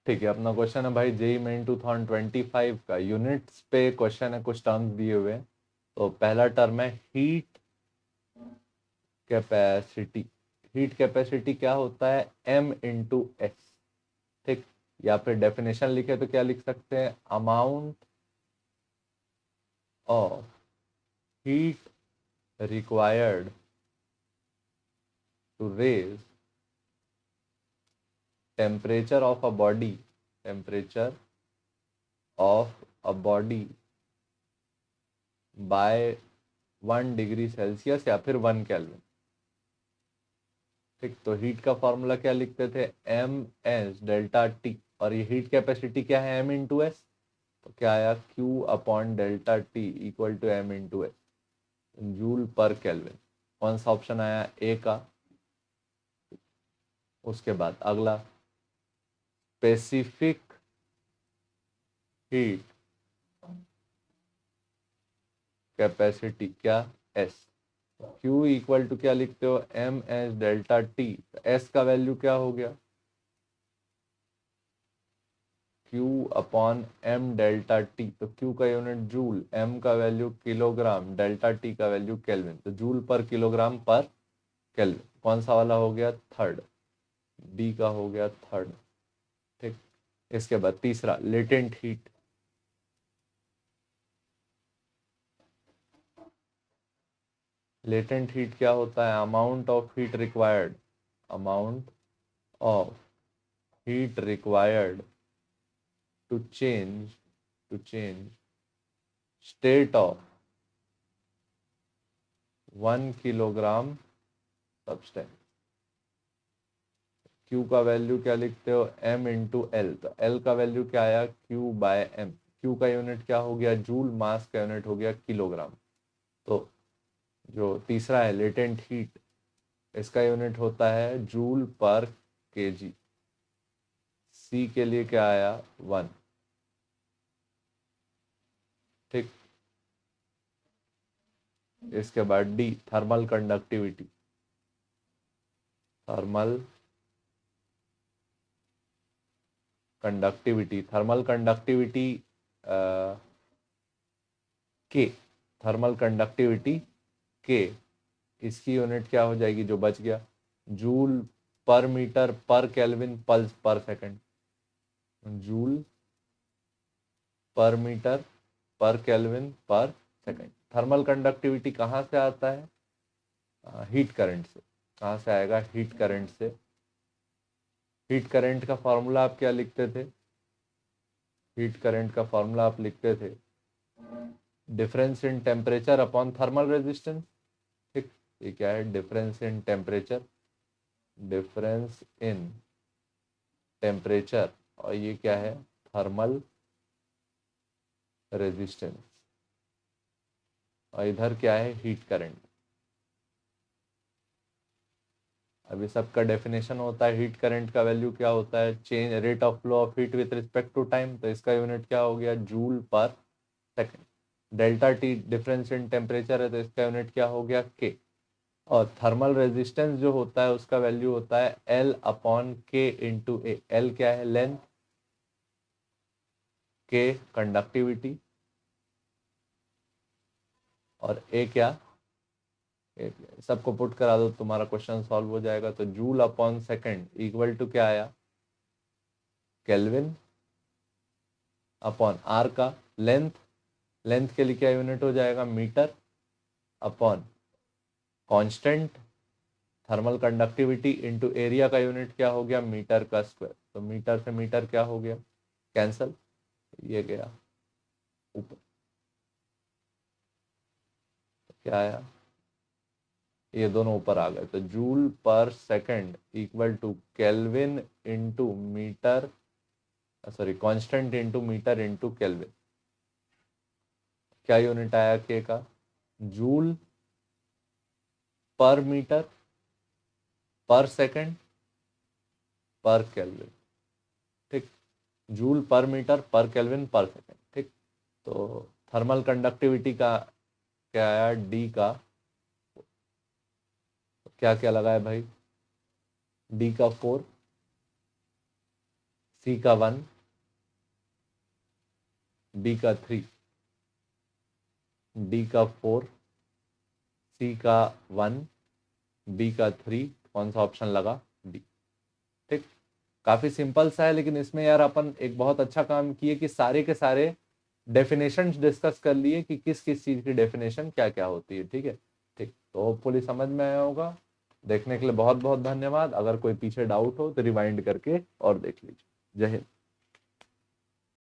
ठीक है, अपना क्वेश्चन है भाई जेई मेन 2025 का, यूनिट्स पे क्वेश्चन है, कुछ टर्म्स दिए हुए हैं। तो पहला टर्म है हीट कैपेसिटी। हीट कैपेसिटी क्या होता है? m into S. ठीक, या फिर डेफिनेशन लिखे तो क्या लिख सकते हैं? Amount of heat required to raise temperature of a body, temperature of a body by 1 degree Celsius या फिर 1 केल्विन। ठीक, तो हीट का फॉर्मूला क्या लिखते थे? एम एस डेल्टा टी, और ये हीट कैपेसिटी क्या है? M into S. तो क्या आया? Q upon delta T equal to M into S, joule per kelvin. कौन सा ऑप्शन आया? ए का। उसके बाद अगला, स्पेसिफिक हीट कैपेसिटी क्या? एस। क्यू इक्वल टू क्या लिखते हो? M S delta T. S का वैल्यू क्या हो गया? Q upon M delta T. तो Q का यूनिट जूल, M का वैल्यू किलोग्राम, डेल्टा T का वैल्यू केल्विन। तो जूल पर किलोग्राम पर केल्विन। कौन सा वाला हो गया? थर्ड, डी का हो गया थर्ड। ठीक, इसके बाद तीसरा, लेटेंट हीट। लेटेंट हीट क्या होता है? Amount of heat required, amount of heat required to change state of 1 kilogram substance. Q का वैल्यू क्या लिखते हो? M into L. तो L का वैल्यू क्या आया? Q by M। Q का यूनिट क्या हो गया? जूल। मास का यूनिट हो गया किलोग्राम। तो जो तीसरा है लेटेंट हीट, इसका यूनिट होता है जूल पर केजी। C के लिए क्या आया? 1। ठीक, इसके बाद D, thermal conductivity. Thermal conductivity, thermal conductivity के, थर्मल कंडक्टिविटी के, इसकी यूनिट क्या हो जाएगी जो बच गया? Joule per metre per kelvin plus per second. Joule per metre per kelvin per second. Thermal conductivity कहाँ से आता है? हीट करंट से। कहाँ से आएगा? हीट करंट से। हीट करंट का फॉर्मूला आप क्या लिखते थे? हीट करंट का फॉर्मूला आप लिखते थे difference in temperature upon thermal resistance. ठीक, ये क्या है? Difference in temperature, difference in temperature, और ये क्या है? Thermal resistance. और इधर क्या है? Heat current. अभी सबका डेफिनेशन होता है हीट करंट का वैल्यू क्या होता है? Change rate of flow of heat with respect to time. तो इसका यूनिट क्या हो गया? Joule per second. Delta T difference in temperature है, तो इसका यूनिट क्या हो गया? के। और थर्मल रेजिस्टेंस जो होता है उसका वैल्यू होता है एल अपॉन के इंटू ए। एल क्या है? लेंथ, के कंडक्टिविटी, और ए क्या? सबको पुट करा दो, तुम्हारा क्वेश्चन सॉल्व हो जाएगा। तो joule upon second equal to क्या आया? केल्विन अपॉन आर का लेंथ, लेंथ के लिए क्या यूनिट हो जाएगा? Metre, upon constant thermal conductivity into area का यूनिट क्या हो गया? मीटर का स्क्वायर। तो मीटर से मीटर क्या हो गया? कैंसल, ये गया ऊपर। तो क्या आया? ये दोनों ऊपर आ गए। तो joule per second equal to kelvin into metre, sorry constant into metre into kelvin. क्या यूनिट आया के का? जूल पर मीटर पर सेकंड पर केल्विन। ठीक, joule per metre per kelvin per second. ठीक, तो थर्मल कंडक्टिविटी का क्या आया? डी का क्या क्या लगा है भाई? डी का 4, सी का 1, बी का 3, डी का 4, सी का 1, बी का 3, कौन सा ऑप्शन लगा? डी। ठीक, काफी सिंपल सा है, लेकिन इसमें यार अपन एक बहुत अच्छा काम किए कि सारे के सारे डेफिनेशंस डिस्कस कर लिए कि किस किस चीज की डेफिनेशन क्या क्या होती है। ठीक है, ठीक, तो होपफुली समझ में आया होगा। देखने के लिए बहुत बहुत धन्यवाद। अगर कोई पीछे डाउट हो तो रिवाइंड करके और देख लीजिए। जय हिंद।